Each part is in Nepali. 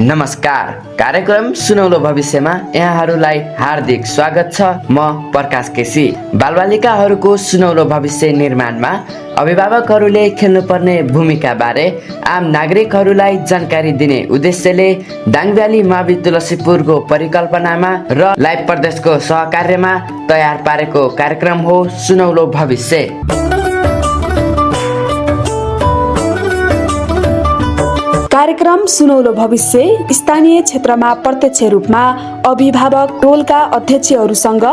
नमस्कार। कार्यक्रम सुनौलो भविष्यमा यहाँहरूलाई हार्दिक स्वागत छ। म प्रकाश केसी। बालबालिकाहरूको सुनौलो भविष्य निर्माणमा अभिभावकहरूले खेल्नुपर्ने भूमिका बारे आम नागरिकहरूलाई जानकारी दिने उद्देश्यले दाङभ्याली मावि तुलसीपुरको परिकल्पनामा र लाइभ प्रदेशको सहकार्यमा तयार पारेको कार्यक्रम हो सुनौलो भविष्य। कार्यक्रम सुनौलो भविष्य स्थानीय क्षेत्रमा प्रत्यक्ष रूपमा अभिभावक टोलका अध्यक्षहरूसँग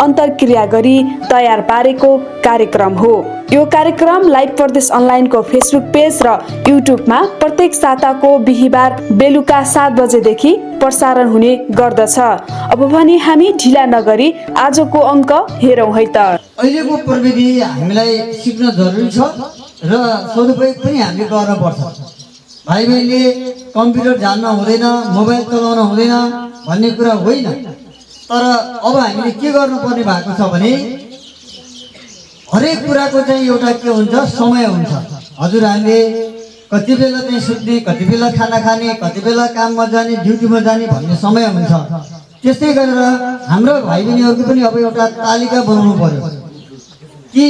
अन्तर्क्रिया गरी तयार पारेको कार्यक्रम हो। यो कार्यक्रम लाइभ प्रदेश अनलाइनको फेसबुक पेज र युट्युबमा प्रत्येक साताको बिहिबार बेलुका 7 बजेदेखि प्रसारण हुने गर्दछ। अब भने हामी ढिला नगरी आजको अङ्क हेरौँ है त। अहिलेको प्रविधि हामीलाई सिक्न जरुरी छ र सदुपयोग पनि हामीले गर्नुपर्छ। भाइ बहिनीले कम्प्युटर जान्न हुँदैन, मोबाइल चलाउन हुँदैन भन्ने कुरा होइन, तर अब हामीले के गर्नुपर्ने भएको छ भने हरेक कुराको चाहिँ एउटा के हुन्छ, समय हुन्छ। हजुर, हामीले कति बेला चाहिँ सुत्ने, कति बेला खाना खाने, कति बेला काममा जाने, ड्युटीमा जाने भन्ने समय हुन्छ। त्यस्तै गरेर हाम्रो भाइ बहिनीहरूको पनि अब एउटा तालिका बनाउनु पर्यो कि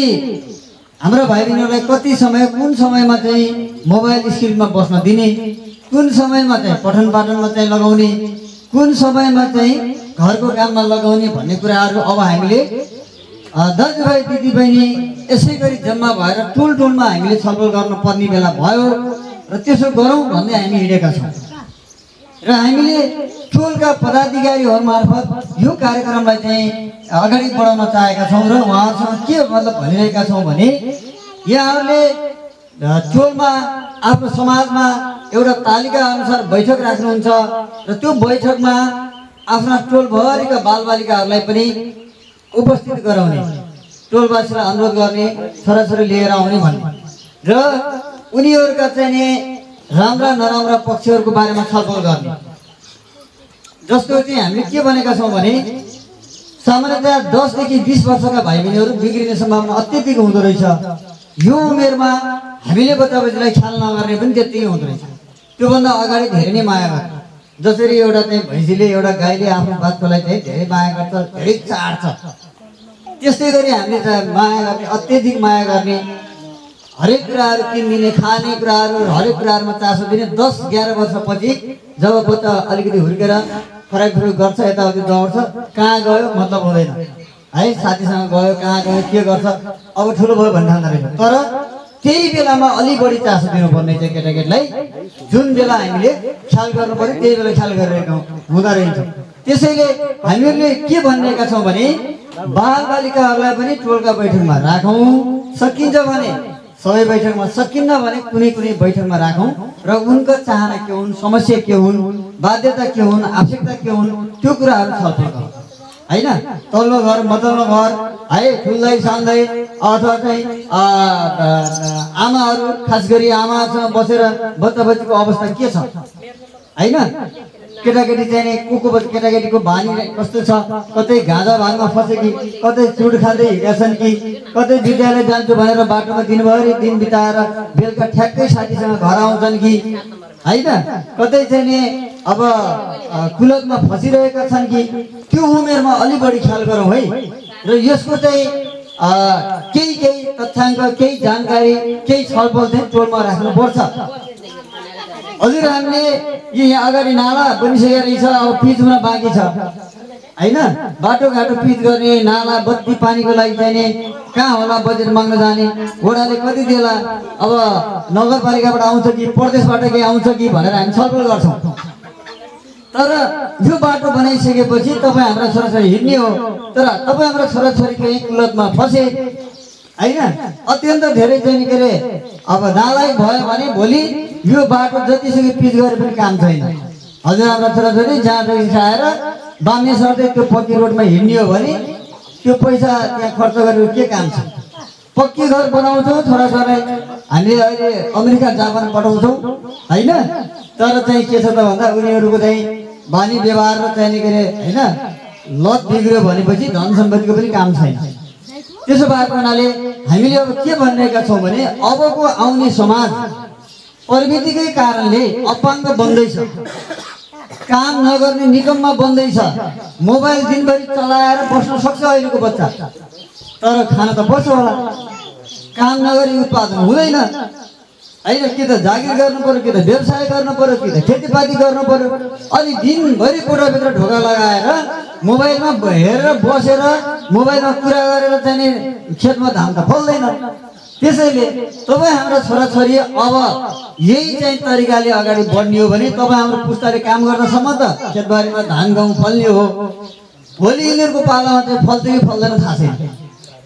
हाम्रो भाइ बहिनीहरूलाई कति समय, कुन समयमा चाहिँ मोबाइल स्क्रिनमा बस्न दिने, कुन समयमा चाहिँ पठन पाठनमा चाहिँ लगाउने, कुन समयमा चाहिँ घरको काममा लगाउने भन्ने कुराहरू अब हामीले दाजुभाइ दिदीबहिनी यसै गरी जम्मा भएर टोलमा हामीले छलफल गर्न पर्ने बेला भयो र त्यसो गरौँ भन्दै हामी हिँडेका छौँ। र हामीले टोलका पदाधिकारीहरू मार्फत यो कार्यक्रमलाई चाहिँ अगाडि बढाउन चाहेका छौँ र उहाँहरूसँग के मतलब भनिरहेका छौँ भने यहाँहरूले टोलमा आफ्नो समाजमा एउटा तालिका अनुसार बैठक राख्नुहुन्छ र त्यो बैठकमा आफ्ना टोलभरिका बालबालिकाहरूलाई पनि उपस्थित गराउने, टोलवासीलाई अनुरोध गर्ने, छोराछोरी लिएर आउने भन्ने र उनीहरूका चाहिँ राम्रा नराम्रा पक्षहरूको बारेमा छलफल गर्ने। जस्तो चाहिँ हामीले के भनेका छौँ भने सामान्यतया 10 देखि 20 वर्षका भाइ बहिनीहरू बिग्रिने सम्भावना अत्यधिक हुँदो रहेछ। यो उमेरमा हामीले बच्चाबच्चीलाई ख्याल नगर्ने पनि त्यत्तिकै हुँदो रहेछ। त्योभन्दा अगाडि धेरै नै माया गर्छ। जसरी एउटा चाहिँ भैँसीले, एउटा गाईले आफ्नो बाछोलाई चाहिँ धेरै माया गर्छ, धेरै चाड्छ, त्यस्तै गरी हामीले माया गर्ने, अत्यधिक माया गर्ने, हरेक कुराहरू किनिदिने, खाने कुराहरू, हरेक कुराहरूमा चासो दिने। 10-11 वर्षपछि जब बच्चा अलिकति हुर्केर फरक गर्छ, यताउति दौड्छ, कहाँ गयो मतलब हुँदैन है, साथीसँग गयो, कहाँ गयो, के गर्छ, अब ठुलो भयो भन्ने ठान्दा रहेछ। तर त्यही बेलामा अलि बढी चासो दिनुपर्ने चाहिँ केटाकेटीलाई जुन बेला हामीले ख्याल गर्नु पर्यो त्यही बेला ख्याल गरिरहेका हुँदो रहेछ। त्यसैले हामीहरूले के भनिरहेका छौँ भने बालबालिकाहरूलाई पनि टोलका बैठकमा राखौँ, सकिन्छ भने सबै बैठकमा, सकिन्न भने कुनै कुनै बैठकमा राखौँ र उनको चाहना के हुन्, समस्या के हुन्, बाध्यता के हुन्, आवश्यकता के हुन्, त्यो कुराहरू छलफल गरौँ होइन। तल्लो घर मतल्लो घर है, ठुल्दै सान्दै अथवा चाहिँ आमाहरू, खास गरी आमासँग बसेर बच्चा बच्चीको अवस्था के छ होइन, केटाकेटी चाहिँ केटाकेटीको बानी कस्तो छ, कतै गाँजा भाङमा फसे कि, कतै चुड खाँदै हिँडेका छन् कि, कतै विद्यालय जान्छु भनेर बाटोमा दिनभरि दिन बिताएर बेलुका ठ्याक्कै साथीसँग घर आउँछन् कि होइन, कतै चाहिँ अब कुलतमा फसिरहेका छन् कि। त्यो उमेरमा अलि बढी ख्याल गरौँ है। र यसको चाहिँ केही तथ्याङ्क, केही जानकारी, केही छलफल चाहिँ टोलमा राख्नुपर्छ। हजुर, हामीले यहाँ अगाडि नाला बनिसकेको रहेछ, अब पिच हुन बाँकी छ होइन। बाटोघाटो पिच गर्ने, नाला बत्ती पानीको लागि चाहिने, कहाँ होला बजेट माग्न जाने, वडाले कति देला, अब नगरपालिकाबाट आउँछ कि प्रदेशबाट के आउँछ कि भनेर हामी छलफल गर्छौँ। तर यो बाटो बनाइसकेपछि तपाईँ हाम्रा छोराछोरी हिँड्ने हो, तर तपाईँ हाम्रा छोराछोरी चाहिँ कुलतमा फसे होइन, अत्यन्त धेरै चाहिँ के अरे अब नालायक भयो भने भोलि यो बाटो जतिसुकै पिच गरे पनि काम छैन। हजुर, हाम्रा छोराछोरी जहाँदेखि खाएर बाम्ने सर्दै त्यो पक्की रोडमा हिँड्ने हो भने त्यो पैसा त्यहाँ खर्च गरेर के काम छ। पक्की घर बनाउँछौँ छोराछोरीलाई हामीले अहिले अमेरिका जापान पठाउँछौँ होइन, तर चाहिँ के छ त भन्दा उनीहरूको चाहिँ बानी व्यवहार र चाहिँ के अरे होइन लत बिग्रियो भनेपछि धन सम्पत्तिको पनि काम छैन। त्यसो भएको हुनाले हामीले अब के भनिरहेका छौँ भने अबको आउने समाज प्रविधिकै कारणले अपाङ्ग बन्दैछ। काम नगर्ने निकममा बन्दैछ। मोबाइल दिनभरि चलाएर बस्न सक्छ अहिलेको बच्चा, तर खाना त पर्छ होला। काम नगरी उत्पादन हुँदैन होइन। कि त जागिर गर्नु पर्यो, कि त व्यवसाय गर्नु पर्यो, कि त खेतीपाती गर्नु पर्यो। अनि दिनभरि कोठाभित्र ढोका लगाएर मोबाइलमा हेरेर बसेर मोबाइलमा कुरा गरेर चाहिँ खेतमा धान त फल्दैन। त्यसैले तपाईँ हाम्रो छोराछोरी अब यही चाहिँ तरिकाले अगाडि बढ्ने हो भने तपाईँ हाम्रो पुस्ताले काम गर्दासम्म त खेतबारीमा धान गहुँ फल्ने हो। भोलि यिनीहरूको पालामा चाहिँ फल्छ कि फल्दैन थाहा छैन।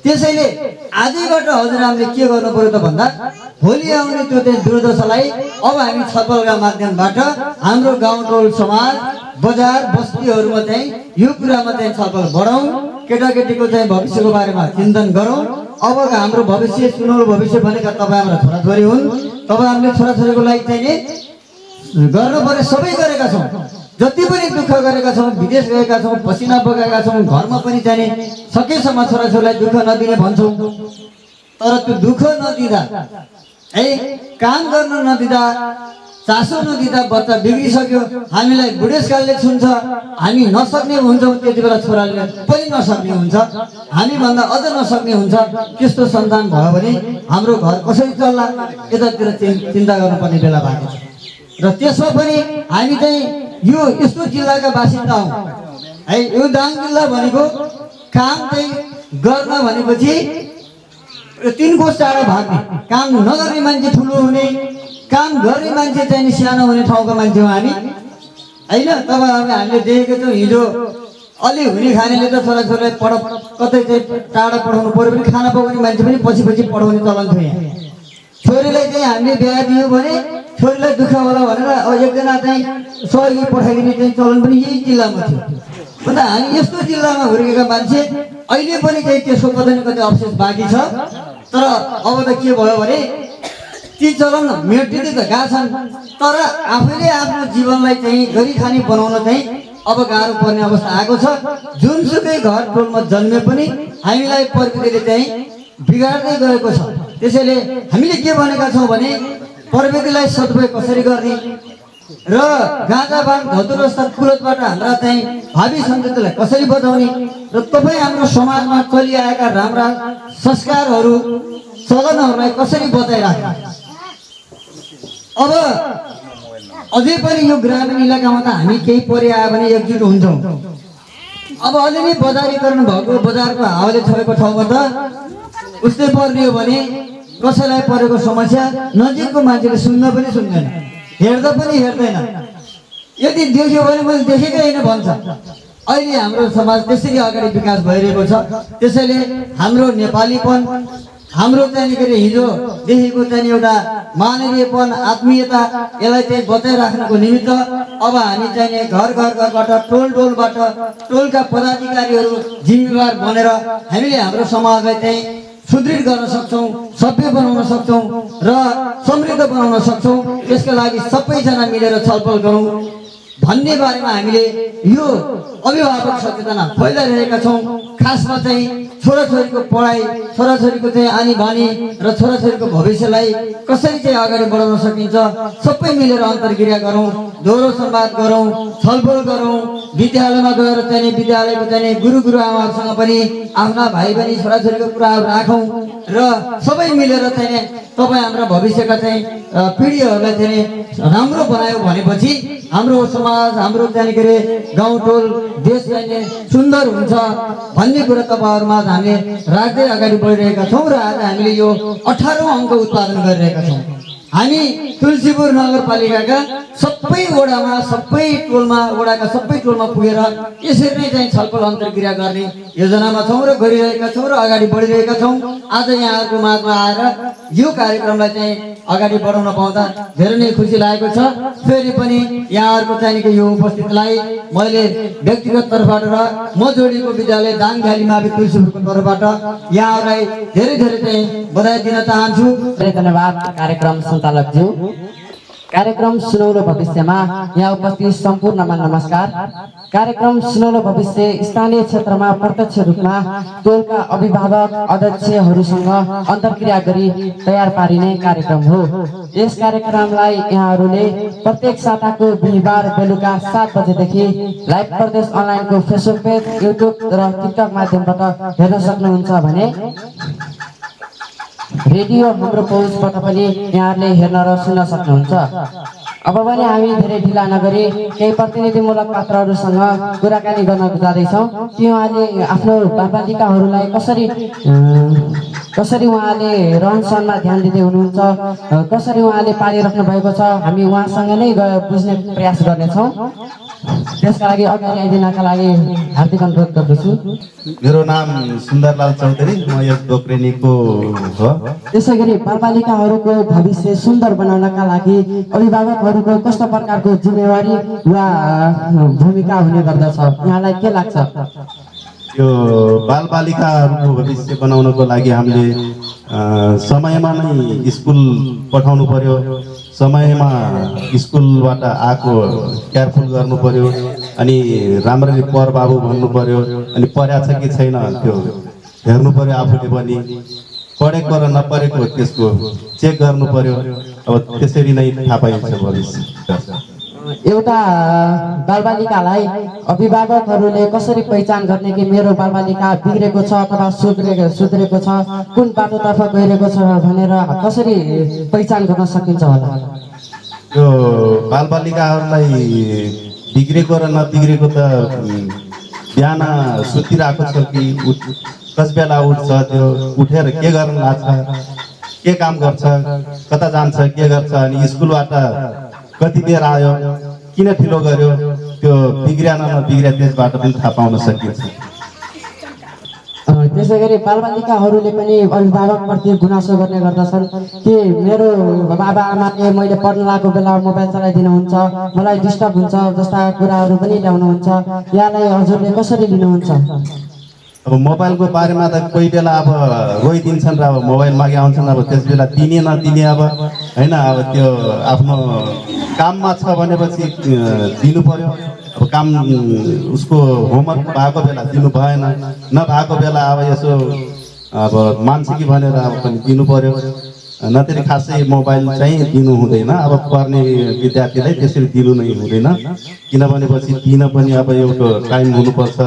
त्यसैले आजैबाट हजुरआमले के गर्नु पर्यो त भन्दा भोलि आउने त्यो चाहिँ दुर्दशालाई अब हामी छलफलका माध्यमबाट हाम्रो गाउँटोल समाज बजार बस्तीहरूमा चाहिँ यो कुरामा चाहिँ छलफल बढाउँ। केटाकेटीको चाहिँ भविष्यको बारेमा चिन्तन गरौँ। अब हाम्रो भविष्य सुनौलो भविष्य भनेका तपाईँ हाम्रा छोराछोरी हुन्। तपाईँ हामीले छोराछोरीको लागि चाहिँ नि गर्नुपर्ने सबै गरेका छौँ। जति पनि दुःख गरेका छौँ, विदेश गएका छौँ, पसिना बगाएका छौँ, घरमा पनि जाने सकेसम्म छोराछोरीलाई दुःख नदिने भन्छौँ। तर त्यो दुःख नदिँदा है, काम गर्न नदिँदा, चासो नदिँदा बच्चा बिग्रिसक्यो। हामीलाई बुढेसकालले छुन्छ, हामी नसक्ने हुन्छौँ। त्यति बेला छोराले पनि नसक्ने हुन्छ, हामीभन्दा अझ नसक्ने हुन्छ। त्यस्तो सन्तान भयो भने हाम्रो घर कसरी चल्ला, यतातिर चिन्ता गर्नुपर्ने बेला भएको छ। र त्यसमा पनि हामी चाहिँ यो यस्तो जिल्लाका बासिन्दा हौँ है। यो दाङ जिल्ला भनेको काम चाहिँ गर्न भनेपछि 3 कोस टाढा भाग्ने, काम नगर्ने मान्छे ठुलो हुने, काम गर्ने मान्छे चाहिँ सानो हुने ठाउँका मान्छे हो हामी होइन। तब हामीले देखेको छौँ हिजो अलि हुने खानेले त छोराछोरीलाई कतै चाहिँ टाढा पढाउनु पऱ्यो भने खाना पकाउने मान्छे पनि पछि पढाउने चलन थियो यहाँ। छोरीलाई चाहिँ हामीले बिहा दियो भने छोरीलाई दुःख होला भनेर एकजना चाहिँ सहयोगी पठाइदिने चाहिँ चलन पनि यही जिल्लामा थियो। अन्त हामी यस्तो जिल्लामा हुर्केका मान्छे अहिले पनि चाहिँ त्यसको कतै न कतै अवशेष बाँकी छ। तर अब त के भयो भने ती चलन मेटिँदै त गएका छन्, तर आफैले आफ्नो जीवनलाई चाहिँ गरी खाने बनाउन चाहिँ अब गाह्रो पर्ने अवस्था आएको छ। जुनसुकै घर टोलमा जन्मे पनि हामीलाई प्रकृतिले चाहिँ बिगार्दै गएको छ। त्यसैले हामीले के भनेका छौँ भने प्रविधिलाई सदुपयोग कसरी गर्ने र गाँजा भाङ धतुरो जस्ता कुलतबाट हाम्रा चाहिँ भावी सन्ततिलाई कसरी बचाउने र तपाईँ हाम्रो समाजमा चलिआएका राम्रा संस्कारहरू चलनहरूलाई कसरी बचाइराख्ने। अब अझै पनि यो ग्रामीण इलाकामा त हामी केही परि आयो भने एकजुट हुन्छौँ। अब अलिअलि बजारीकरण भएको बजारको हावाले छोएको ठाउँमा त उस्तै पर्ने हो भने कसैलाई परेको समस्या नजिकको मान्छेले सुन्न पनि सुन्दैन, हेर्दा पनि हेर्दैन। यदि देख्यो भने मैले देखेकै होइन भन्छ। अहिले हाम्रो समाज त्यसरी अगाडि विकास भइरहेको छ। त्यसैले हाम्रो नेपालीपन, हाम्रो चाहिँ के अरे हिजो देखेको चाहिँ एउटा मानवीयपन, आत्मीयता, यसलाई चाहिँ बचाइराख्नको निमित्त अब हामी चाहिँ घरबाट टोलबाट टोलका पदाधिकारीहरू जिम्मेवार बनेर हामीले हाम्रो समाजलाई चाहिँ सुदृढ गर्न सक्छौँ, सभ्य बनाउन सक्छौँ र समृद्ध बनाउन सक्छौँ। त्यसका लागि सबैजना मिलेर छलफल गरौँ भन्ने बारेमा हामीले यो अभिभावक सचेतना फैलाइरहेका छौँ। खासमा चाहिँ छोराछोरीको पढाइ, छोराछोरीको चाहिँ आनी बानी र छोराछोरीको भविष्यलाई कसरी चाहिँ अगाडि बढाउन सकिन्छ सबै मिलेर अन्तर्क्रिया गरौँ, दोहोरो संवाद गरौँ, छलफल गरौँ। विद्यालयमा गएर चाहिँ विद्यालयको चाहिँ गुरुआमाहरूसँग पनि आफ्ना भाइ बहिनी छोराछोरीको कुराहरू राखौँ र सबै मिलेर चाहिँ तपाईँ हाम्रा भविष्यका चाहिँ पिँढीहरूलाई चाहिँ राम्रो बनायो भनेपछि हाम्रो समाज, हाम्रो चाहिँ के अरे गाउँटोल, देश चाहिँ सुन्दर हुन्छ भन्ने कुरा तपाईँहरूमा हामीले राख्दै अगाडि बढिरहेका छौँ। र आज हामीले यो 18औं अङ्क उत्पादन गरिरहेका छौँ। हामी तुलसीपुर नगरपालिकाका सबै वडामा, सबै टोलमा, वडाका सबै टोलमा पुगेर यसरी नै चाहिँ छलफल अन्तर्क्रिया गर्ने योजनामा छौँ र गरिरहेका छौँ र अगाडि बढिरहेका छौँ। आज यहाँहरूको माझमा आएर यो कार्यक्रमलाई चाहिँ अगाडि बढाउन पाउँदा धेरै नै खुसी लागेको छ। फेरि पनि यहाँहरूको चाहिँ यो उपस्थितिलाई मैले व्यक्तिगत तर्फबाट र म जोडिएको विद्यालय दाङभ्याली मावि तुलसीपुरको तर्फबाट यहाँहरूलाई धेरै धेरै चाहिँ बधाई दिन चाहन्छु। धन्यवाद कार्यक्रम सञ्चालकज्यू। कार्यक्रम सुनौलो भविष्यमा यहाँ उपस्थित सम्पूर्णमा नमस्कार। कार्यक्रम सुनौलो भविष्य स्थानीय क्षेत्रमा प्रत्यक्ष रूपमा टोलका अभिभावक अध्यक्षहरूसँग अन्तर्क्रिया गरी तयार पारिने कार्यक्रम हो। यस कार्यक्रमलाई यहाँहरूले प्रत्येक साताको बिहिबार बेलुका 7 बजेदेखि लाइभ प्रदेश अनलाइनको फेसबुक पेज, युट्युब र टिकटक माध्यमबाट हेर्न सक्नुहुन्छ भने रेडियो हाम्रो पहुँचबाट पनि यहाँहरूले हेर्न र सुन्न सक्नुहुन्छ। अब पनि हामी धेरै ढिला नगरी केही प्रतिनिधिमूलक पात्रहरूसँग कुराकानी गर्न जाँदैछौँ कि उहाँले आफ्नो बालबालिकाहरूलाई कसरी उहाँले रहन सहनमा ध्यान दिँदै हुनुहुन्छ, कसरी उहाँले पालिराख्नु भएको छ, हामी उहाँसँग नै गएर बुझ्ने प्रयास गर्नेछौँ। त्यसका लागि अगाडि आइदिनका लागि हार्दिक अनुरोध गर्दछु। मेरो नाम सुन्दरलाल चौधरी, म यस डोक्रेनीको हो। त्यसै गरी बालबालिकाहरूको भविष्य सुन्दर बनाउनका लागि अभिभावकहरूको कस्तो प्रकारको जिम्मेवारी वा भूमिका हुने गर्दछ, यहाँलाई के लाग्छ? यो बालबालिकाहरूको भविष्य बनाउनको लागि हामीले समयमा नै स्कुल पठाउनु पर्यो, समयमा स्कुलबाट आएको केयरफुल गर्नु पर्यो, अनि राम्ररी पर बाबु भन्नु पर्यो, अनि पढ्या छ कि छैन त्यो हेर्नु पर्यो, आफूले पनि पढेको र नपढेको त्यसको चेक गर्नु पर्यो। अब त्यसरी नै थाहा पाइन्छ भविष्य। एउटा बालबालिकालाई अभिभावकहरूले कसरी पहिचान गर्ने कि मेरो बालबालिका बिग्रेको छ अथवा सुध्रेको छ, कुन बाटोतर्फ गइरहेको छ भनेर कसरी पहिचान गर्न सकिन्छ होला? यो बालबालिकाहरूलाई बिग्रेको र नबिग्रेको त बिहान सुतिरहेको छ कि कस बेला उठ्छ, त्यो उठेर के गर्न लाग्छ, के काम गर्छ, कता जान्छ, के गर्छ, अनि स्कुलबाट कति बेर आयो, किन ढिलो गर्यो, त्यो बिग्रिया नबिग्रिया त्यसबाट पनि थाहा पाउन सकिन्छ। त्यसै गरी बालबालिकाहरूले पनि अभिभावकप्रति गुनासो गर्ने गर्दछन् कि मेरो बाबा आमाले मैले पढ्न लागेको बेला मोबाइल चलाइदिनुहुन्छ, मलाई डिस्टर्ब हुन्छ जस्ता कुराहरू पनि ल्याउनुहुन्छ। यहाँलाई हजुरले कसरी लिनुहुन्छ? अब मोबाइलको बारेमा त कोही बेला अब रोइदिन्छन् र अब मोबाइल मागे आउँछन्, अब त्यस बेला दिने नदिने अब होइन, अब त्यो आफ्नो काममा छ भनेपछि दिनु पर्यो। अब काम उसको होमवर्क भएको बेला दिनु भएन, नभएको बेला अब यसो अब मान्छ कि भनेर अब पनि दिनु पर्यो। नत्र खासै मोबाइल चाहिँ दिनु हुँदैन, अब पढ्ने विद्यार्थीलाई त्यसरी दिनु नै हुँदैन, किनभनेपछि दिन पनि अब एउटा टाइम हुनुपर्छ।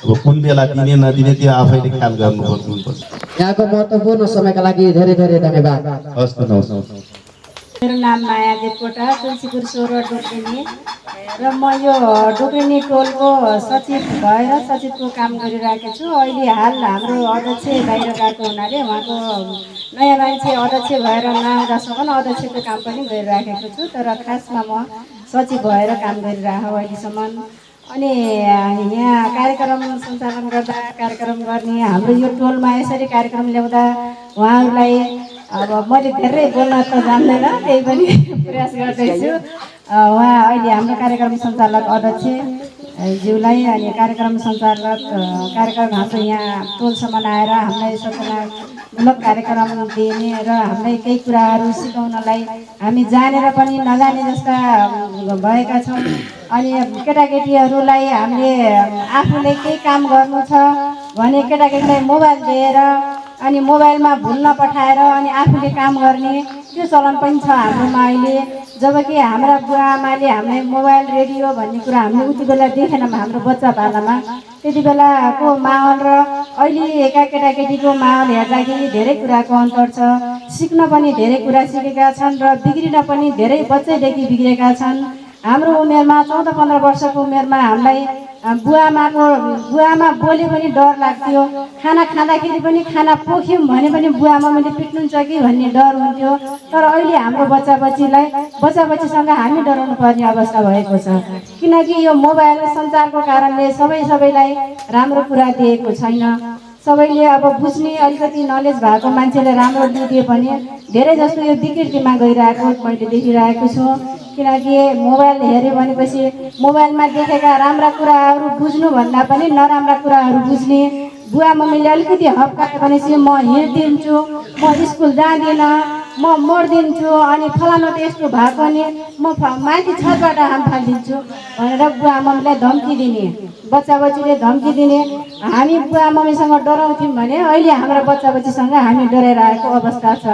अब कुन बेला दिने नदिने त्यो आफैले ख्याल गर्नुपर्छ। यहाँको महत्त्वपूर्ण समयका लागि धेरै धेरै धन्यवाद। हस् त, नमस्कार। मेरो नाम माया देवकोटा, तुलसीपुर 16 डोक्रेनी र म यो डोक्रेनी टोलको सचिव भएर सचिवको काम गरिरहेको छु। अहिले हाल हाम्रो अध्यक्ष बाहिर गएको हुनाले उहाँको नयाँ मान्छे अध्यक्ष भएर नआउँदासम्म अध्यक्षको काम पनि गरिराखेको छु, तर खासमा म सचिव भएर काम गरिरहेको अहिलेसम्म। अनि यहाँ कार्यक्रम सञ्चालन गर्दा, कार्यक्रम गर्ने हाम्रो यो टोलमा यसरी कार्यक्रम ल्याउँदा उहाँहरूलाई अब मैले धेरै बोल्न त जान्दैन, त्यही पनि प्रयास गर्दैछु। उहाँ अहिले हाम्रो कार्यक्रम सञ्चालक अध्यक्ष ज्यूलाई अनि कार्यक्रम सञ्चालक कार्यक्रम हाम्रो यहाँ टोलसम्म आएर हामीलाई सूचनामूलक कार्यक्रम दिने र हामीलाई केही कुराहरू सिकाउनलाई हामी जानेर पनि नजाने जस्ता भएका छौँ। अनि केटाकेटीहरूलाई हामीले आफूले केही काम गर्नु छ भने केटाकेटीलाई मोबाइल दिएर अनि मोबाइलमा भुल्न पठाएर अनि आफूले काम गर्ने त्यो चलन पनि छ हाम्रोमा अहिले। जबकि हाम्रा बुवा आमाले हामीलाई मोबाइल रेडियो भन्ने कुरा हामीले उति बेला देखेनौँ हाम्रो बच्चा पालामा। त्यति बेलाको माहौल र अहिलेका केटाकेटीको माहौल हेर्दाखेरि धेरै कुराको अन्तर छ। सिक्न पनि धेरै कुरा सिकेका छन् र बिग्रिन पनि धेरै बच्चैदेखि बिग्रेका छन्। हाम्रो उमेरमा 14-15 वर्षको उमेरमा हामीलाई बुवाआमा बोले पनि डर लाग्थ्यो, खाना खाँदाखेरि पनि खाना पोख्यौँ भने पनि बुवाआमाले पिट्नुहुन्छ कि भन्ने डर हुन्थ्यो। तर अहिले हाम्रो बच्चाबच्चीसँग हामी डराउनु पर्ने अवस्था भएको छ, किनकि यो मोबाइल सञ्चारको कारणले सबैलाई राम्रो कुरा दिएको छैन। सबैले अब बुझ्ने अलिकति नलेज भएको मान्छेले राम्रो दिए पनि धेरै जस्तो यो विकृतिमा गइरहेको मैले देखिरहेको छु। किनकि मोबाइल हेऱ्यो भनेपछि मोबाइलमा देखेका राम्रा कुराहरू बुझ्नुभन्दा पनि नराम्रा कुराहरू बुझ्ने। बुवा मम्मीले अलिकति हप्कायो भनेपछि म हिँड्दिन्छु, म स्कुल जाँदिनँ, म मर्दिन्छु अनि फलानु त यस्तो भएको नि म माथि छतबाट हाम फालिदिन्छु भनेर बुवा मम्मीलाई धम्की दिने, बच्चा बच्चीले धम्की दिने। हामी बुवा मम्मीसँग डराउँथ्यौँ भने अहिले हाम्रा बच्चा बच्चीसँग हामी डराएर आएको अवस्था छ।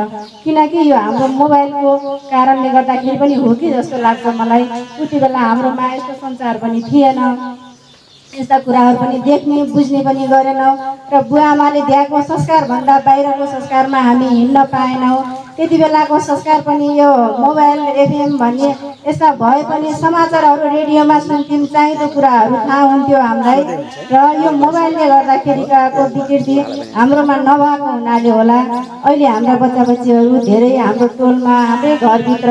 किनकि यो हाम्रो मोबाइलको कारणले गर्दाखेरि पनि हो कि जस्तो लाग्छ मलाई। उति बेला हाम्रोमा यस्तो संसार पनि थिएन, यस्ता कुराहरू पनि देख्ने बुझ्ने पनि गरेनौँ र बुवा आमाले दिएको संस्कारभन्दा बाहिरको संस्कारमा हामी हिँड्न पाएनौँ। त्यति बेलाको संस्कार पनि यो मोबाइल एफएम भन्ने यस्ता भए पनि समाचारहरू रेडियोमा सुन्थ्यौँ, चाहिँदो कुराहरू थाहा हुन्थ्यो हामीलाई। र यो मोबाइलले गर्दाखेरिको विकृति हाम्रोमा नभएको हुनाले होला अहिले हाम्रा बच्चा बच्चीहरू धेरै हाम्रो टोलमा हाम्रै घरभित्र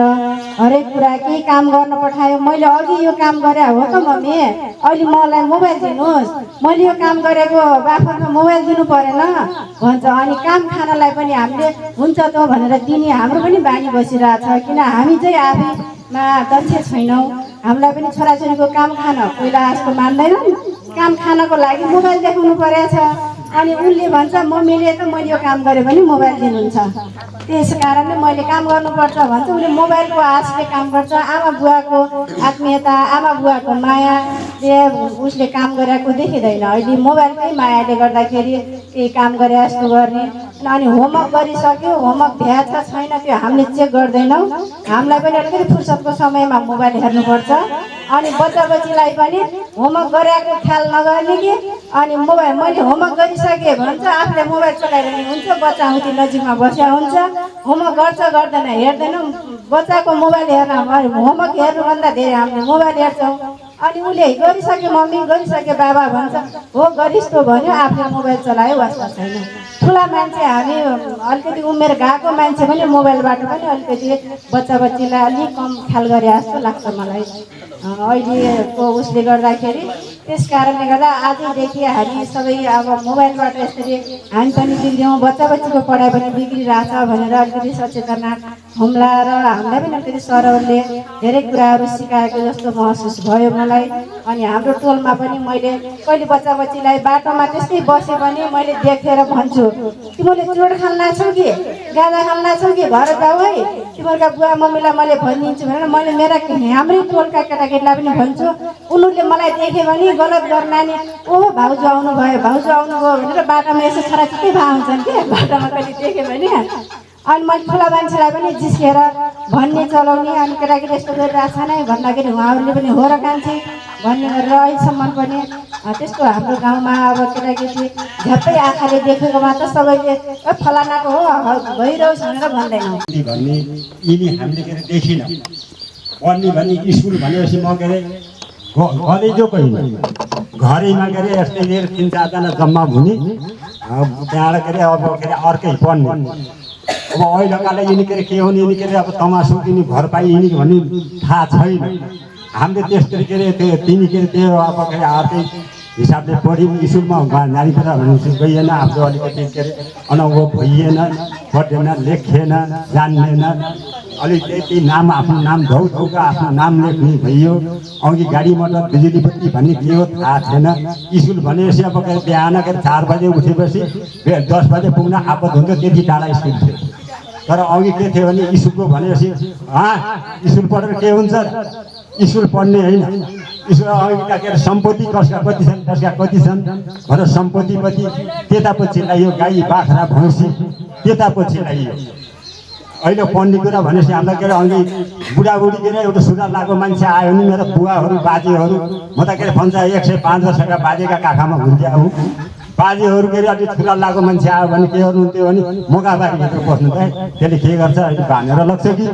हरेक कुरा केही काम गर्न पठायो, मैले अघि यो काम गरे हो त मम्मी, अहिले मलाई मोबाइल दिनुहोस्, मैले यो काम गरेको बाफरमा मोबाइल दिनु परेन भन्छ। अनि काम खानलाई पनि हामीले हुन्छ त भनेर दिने हाम्रो पनि बानी बसिरहेछ। किन हामी चाहिँ आफैमा दक्ष छैनौँ, हामीलाई पनि छोराछोरीको काम खान पहिला जस्तो मान्दैनौँ, काम खानको लागि मोबाइल देखाउनु परेछ। अनि उनले भन्छ मम्मीले त मैले यो काम गरेँ भने मोबाइल दिनुहुन्छ, त्यस कारणले मैले काम गर्नुपर्छ भन्छ। उसले मोबाइलको आशले काम गर्छ। आमा बुवाको आत्मीयता, आमा बुवाको मायाले उसले काम गरेको देखिँदैन। अहिले मोबाइलकै मायाले गर्दाखेरि केही काम गरे जस्तो गर्ने। अनि होमवर्क गरिसक्यो, होमवर्क भ्याएको छ छैन त्यो हामीले चेक गर्दैनौँ। हामीलाई पनि अलिकति फुर्सदको समयमा मोबाइल हेर्नुपर्छ। अनि बच्चा बच्चीलाई पनि होमवर्क गरेको ख्याल नगर्ने कि अनि मोबाइल मैले होमवर्क गरिसकेँ भन्छ, आफूले मोबाइल चलाइरहने हुन्छ, बच्चा आउँथी नजिकमा बस्या हुन्छ, होमवर्क गर्छ गर्दैन हेर्दैनौँ। बच्चाको मोबाइल हेर्न होमवर्क हेर्नुभन्दा धेरै हामीले मोबाइल हेर्छौँ। अनि उसले गरिसक्यो मम्मी, गरिसक्यो बाबा भन्छ, हो गरिस् त भन्यो, आफूले मोबाइल चलायो वास्ता छैन। ठुला मान्छे हामी अलिकति उमेर गएको मान्छे पनि मोबाइलबाट पनि अलिकति बच्चा बच्चीलाई अलिक कम ख्याल गरे जस्तो लाग्छ मलाई अहिलेको उसले गर्दाखेरि। त्यस कारणले गर्दा आजदेखि हामी सबै अब मोबाइलबाट यसरी हामी पनि बिग्रियौँ, बच्चा बच्चीको पढाइ पनि बिग्रिरहेछ भनेर अलिकति सचेतना हुम्ला र हामीलाई पनि अलिकति सरहरूले धेरै कुराहरू सिकाएको जस्तो महसुस भयो मलाई। अनि हाम्रो टोलमा पनि मैले कहिले बच्चा बच्चीलाई बाटोमा त्यस्तै बसे पनि मैले देखेर भन्छु, तिमीले चोट खान छौ कि गाँजा खान छौ कि घर जाऊ है, तिमीहरूका बुवा मम्मीलाई मैले भनिदिन्छु भनेर मैले मेरा हाम्रै टोलका केटाकेटीलाई पनि भन्छु। उनीहरूले मलाई देख्यो भने गलत गर्न नि ओहो भाउजू आउनुभयो, भाउजू आउनुभयो भनेर बाटोमा यसो छराचित्तै भए हुन्छन् कि बाटोमा कहिले देख्यो भने। अनि मैले ठुला मान्छेलाई पनि जिस्केर भन्ने चलाउने, अनि केटाकेटी यस्तो गरिरहेको छ नै भन्दाखेरि उहाँहरूले पनि हो र कान्छी भन्ने गरेर अहिलेसम्म पनि त्यस्तो हाम्रो गाउँमा अब केटाकेटी झ्याप्पै आँखाले देखेको मात्र सबैले फलानाको हो भइरहोस् भनेर भन्दैनौँ भन्ने यिनी हामीले के अरे देखिनँ। पढ्ने भने स्कुल भनेपछि म के अरे कलेजो कहिले घरैमा के अरे यस्तै लिएर 3-4जना जम्मा हुने, त्यहाँबाट के अरे अब के अरे अर्कै पढ्ने। अब अहिलेकालाई यिनी के अरे के हुने, यिनी के अरे अब तमासु यिनी घर पाइ यिनी भन्ने थाहा छैन। हामीले त्यस्तै के अरे त्यो तिनी के अरे त्यो अब के अरे अर्कै हिसाबले पढ्यौँ, स्कुलमा नानीपरा भन्नु गइएन, आफ्नो अलिकति के अरे अनुभव भइएन, पढेन, लेखेन, जान्दैन, अलिक त्यति नाम आफ्नो नाम धौका आफ्नो नाम लेख्ने भइयो। अघि गाडी मोटर बिजुली बत्ती भन्ने के हो थाहा थिएन। स्कुल भनेपछि अब बिहान के 4 बजे उठेपछि 10 बजे पुग्न आपत हुन्थ्यो, त्यति टाढा स्कुल थियो। तर अघि के थियो भने स्कुलको भनेपछि स्कुल पढेर के हुन्छ, स्कुल पढ्ने होइन, स्कुल अघिका के अरे सम्पत्ति कसका कति छन् कसका कति छन् भनेर सम्पत्तिपछि त्यतापछि लगाइयो, गाई बाख्रा भैँसी त्यतापछि लगाइयो। अहिले पढ्ने कुरा भनेपछि हामीलाई के अरे अघि बुढाबुढी के अरे एउटा सुधार लागेको मान्छे आयो भने मेरो बुवाहरू बाजेहरू, म त के अरे 105 वर्षका बाजेका काखामा हुन्थ्यो। अब बाजेहरू के अरे अलिक ठुला लागेको मान्छे आयो भने के गर्नुहुन्थ्यो भने मोगाबारीभित्र बस्नु त त्यसले के गर्छ, अहिले भानेर लग्छ कि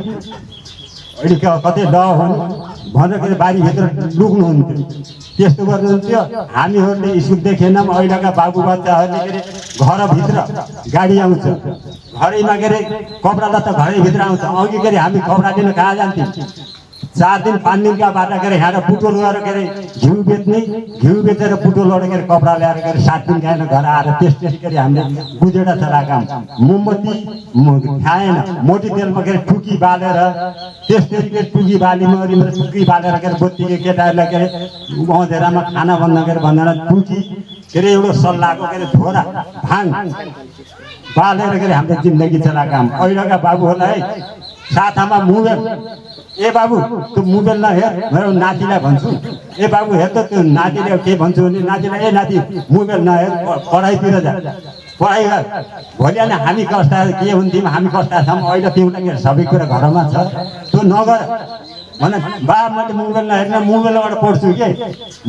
अहिले कतै ल भनेर के अरे बारीभित्र लुक्नुहुन्थ्यो, त्यस्तो गर्नुहुन्थ्यो। हामीहरूले स्कुल देखेनौँ। अहिलेका बाबु बच्चाहरूले के अरे घरभित्र गाडी आउँछ, घरैमा के अरे कपडा लत्ता घरैभित्र आउँछ। अघि के अरे हामी कपडा लिन कहाँ जान्थ्यौँ, 4 दिन 5 दिनका बाटा के अरे यहाँ पुटोल गएर के अरे घिउ बेच्ने, घिउ बेचेर पुटोलबाट के अरे कपडा ल्याएर के अरे 7 दिन खाएन घर आएर त्यसपछि के अरे हामीले बुझेर चलाएका मोमबत्ती खाएन, मोटी तेलमा के अरे टुकी बालेर त्यसपछि के टुकी बाली मरिमा टुकी बालेर के अरे बत्तीको केटाहरूलाई के अरे अँधेरामा खाना बन्द के अरे भनेर टुकी के अरे एउटा सल्लाहको के अरे धोरा भाङ बालेर के हाम्रो जिन्दगी चलाएको काम अहिलेका बाबुहरूलाई साथमा मोबाइल ए बाबु त्यो मोबाइल नहेर मेरो नातिलाई भन्छु ए बाबु हेर त त्यो नातिले के भन्छु भने नातिलाई ए नाति मोबाइल नहेर पढाइतिर जा पढाइ गर भोलि अनि हामी कस्ता के हुन्थ्यौँ हामी कस्ता छौँ अहिले तिमीलाई सबै कुरा घरमा छ त्यो नगर भने बा मैले मोबाइल नहेर्न मोबाइलबाट पढ्छु के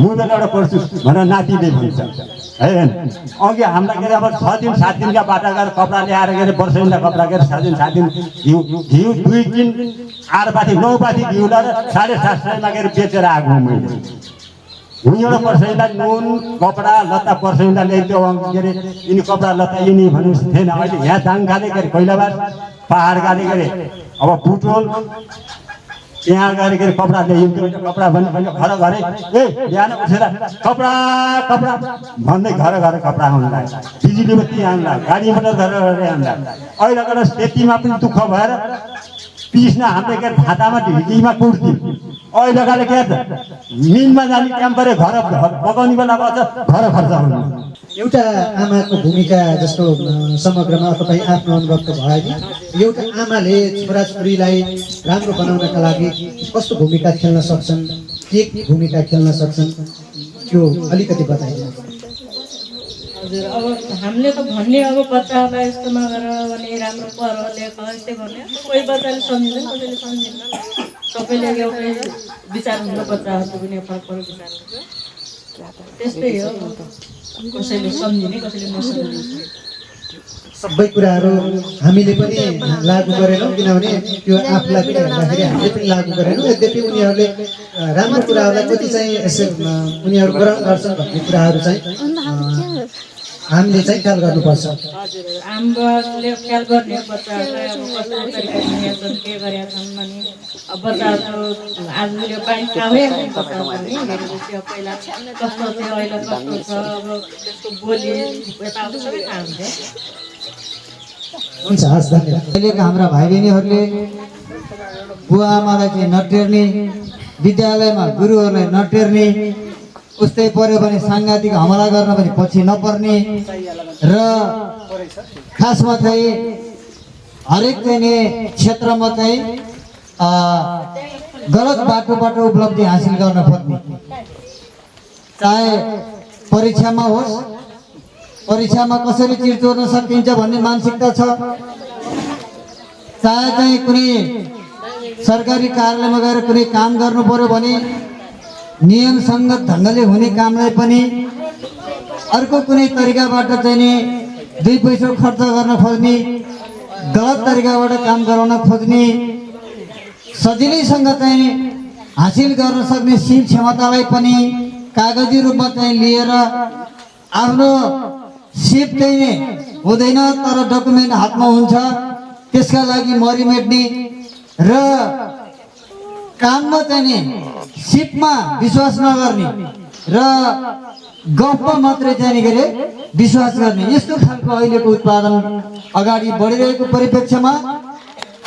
मोबाइलबाट पढ्छु भनेर नातिले भन्छ है अघि हामीलाई के अरे अब 6 दिन 7 दिनका बाटा गएर कपडा ल्याएर के अरे वर्षैका कपडा के 6 दिन 7 दिन घिउ 2 दिन 8 बाटी 9 बाटी घिउ ल्याएर 750 मा के अरे बेचेर आएको मैले हुँबाट पर्सैलाई नुन कपडा लत्ता पर्सैलाई ल्याइदियो के अरे यिनी कपडा लत्ता यिनी भन्नु थिएन अहिले यहाँ दाङ गाले के अरे पहिलाबार पहाड गाले के अरे अब बुटोल यहाँ गएर के अरे कपडा ल्याइन्थ्यो कपडा भने घर घरै ए बिहान उठेर कपडा कपडा भन्दै घर घर कपडा आउनुलाई बिजुली बत्ती आउनुलाई गाडी मोटर घर घरै आउनुलाई अहिले गएर त्यतिमा पनि दुःख भएर पिस्न हामीले के भातामा ढिकीमा कुट्थ्यौँ अहिले गएर के मिलमा जाने काम परे घर पकाउने बेला पर्छ घर खर्च हुनु एउटा आमाको भूमिका जस्तो समग्रमा तपाईँ आफ्नो अनुभवको भयो एउटा आमाले छोराछोरीलाई राम्रो बनाउनका लागि कस्तो भूमिका खेल्न सक्छन् के भूमिका खेल्न सक्छन् त्यो अलिकति बताइदिनुहोस्। हजुर अब हामीले त भन्ने अब बच्चालाई यस्तो नगर भने राम्रो पढ लेख यस्तै गर्ने कोही बच्चाले सम्झिँदैन कसैले सम्झिँदैन सबैले एउटै विचार हुन्छ बच्चाहरूको पनि फरक फरक विचार हुन्छ त्यस्तै हो कसैले सम्झिने कसैले नसम्झिने सबै कुराहरू हामीले पनि लागू गरेनौँ किनभने त्यो आफूलाई पनि हेर्दाखेरि हामीले पनि लागू गरेनौँ यद्यपि उनीहरूले राम्रो कुराहरूलाई कति चाहिँ यसो उनीहरू ग्रहण गर्छन् भन्ने कुराहरू चाहिँ हामीले चाहिँ ख्याल गर्नुपर्छ। हजुर आमाले ख्याल गर्ने बच्चाहरूलाई अब कस्तो तरिकाले हेर्छन् के गरेका छन् भने अब बच्चाहरू आजले पानी खाए बच्चाहरू नि हेरेपछि अब पहिला कस्तो थियो अहिले कस्तो छ अब त्यसको बोली यताउता सबै थाहा हुन्छ। हुन्छ हस् धन्यवाद। अहिलेका हाम्रा भाइ बहिनीहरूले बुवा आमालाई चाहिँ नटेर्ने विद्यालयमा गुरुहरूलाई नटेर्ने उस्तै पर्यो भने साङ्घातिक हमला गर्न पनि पछि नपर्ने र खासमा चाहिँ हरेक चाहिँ क्षेत्रमा चाहिँ गलत बाटोबाट उपलब्धि हासिल गर्न खोज्ने चाहे परीक्षामा होस् परीक्षामा कसरी चिर चोर्न सकिन्छ भन्ने मानसिकता छ चाहे चाहिँ कुनै सरकारी कार्यालयमा गएर कुनै काम गर्नु पर्यो भने नियम सङ्गत ढङ्गले हुने कामलाई पनि अर्को कुनै तरिकाबाट चाहिँ नि 2 पैसा खर्च गर्न खोज्ने गलत तरिकाबाट काम गराउन खोज्ने सजिलैसँग चाहिँ हासिल गर्न सक्ने सिप क्षमतालाई पनि कागजी रूपमा चाहिँ लिएर आफ्नो सिप चाहिँ हुँदैन तर डकुमेन्ट हातमा हुन्छ त्यसका लागि मरिमेट्ने र काममा चाहिँ सिपमा विश्वास नगर्ने र गफमा मात्रै चाहिँ के अरे विश्वास गर्ने यस्तो खालको अहिलेको उत्पादन अगाडि बढिरहेको परिप्रेक्ष्यमा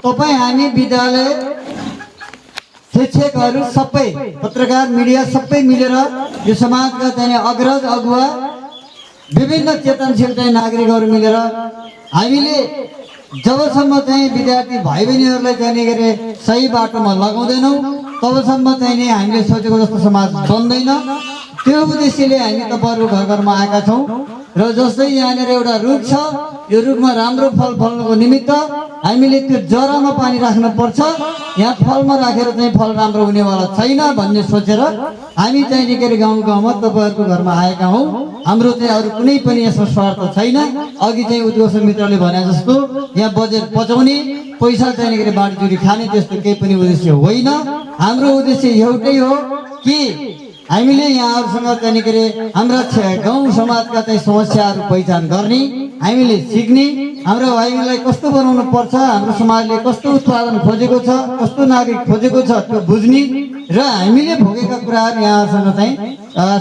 तपाईँ हामी विद्यालय शिक्षकहरू सबै पत्रकार मिडिया सबै मिलेर यो समाजका चाहिँ अग्रज अगुवा विभिन्न चेतनशील चाहिँ नागरिकहरू मिलेर हामीले जबसम्म चाहिँ विद्यार्थी भाइ बहिनीहरूलाई चाहिँ के अरे सही बाटोमा लगाउँदैनौँ तबसम्म चाहिँ नि हामीले सोचेको जस्तो समाज बन्दैन। त्यो उद्देश्यले हामी तपाईँहरूको घर घरमा आएका छौँ र जस्तै यहाँनिर एउटा रुख छ यो रुखमा राम्रो फल फल्नुको निमित्त हामीले त्यो जरामा पानी राख्नुपर्छ यहाँ फलमा राखेर चाहिँ फल राम्रो हुनेवाला छैन भन्ने सोचेर हामी चाहिँ के अरे गाउँ गाउँमा तपाईँहरूको घरमा आएका हौँ। हाम्रो चाहिँ अरू कुनै पनि यसमा स्वार्थ छैन। अघि चाहिँ उद्घोष मित्रले भने जस्तो यहाँ बजेट पचाउने पैसा चाहिँ के अरे बाँडचुरी खाने त्यस्तो केही पनि उद्देश्य होइन। हाम्रो उद्देश्य एउटै हो कि हामीले यहाँहरूसँग चाहिँ के अरे हाम्रा गाउँ समाजका चाहिँ समस्याहरू पहिचान गर्ने हामीले सिक्ने हाम्रो भाइहरूलाई कस्तो बनाउनु पर्छ हाम्रो समाजले कस्तो उत्पादन खोजेको छ कस्तो नागरिक खोजेको छ त्यो बुझ्ने र हामीले भोगेका कुराहरू यहाँसँग चाहिँ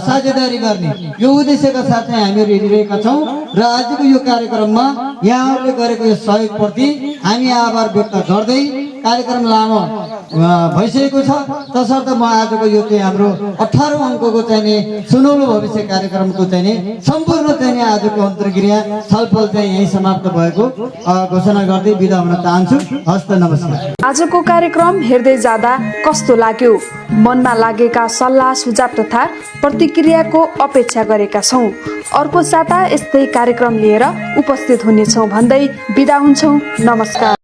साझेदारी गर्ने यो उद्देश्यका साथ चाहिँ हामीहरू हिँडिरहेका छौँ र आजको यो कार्यक्रममा यहाँहरूले गरेको यो सहयोगप्रति हामी आभार व्यक्त गर्दै कार्यक्रम लामो भइसकेको छ। तसर्थ म आजको यो चाहिँ हाम्रो 18औं अङ्कको चाहिँ नि सुनौलो भविष्य कार्यक्रमको चाहिँ नि सम्पूर्ण चाहिँ नि आजको अन्तर्क्रिया छलफल चाहिँ यही समाप्त भएको घोषणा गर्दै बिदा हुन चाहन्छु। हस्त नमस्कार। आजको कार्यक्रम हेर्दै जाँदा कस्तो लाग्यो? मनमा लागेका सल्लाह सुझाव तथा प्रतिक्रियाको अपेक्षा गरेका छौँ। अर्को साता यस्तै कार्यक्रम लिएर उपस्थित हुनेछौँ भन्दै बिदा हुन्छौँ। नमस्कार।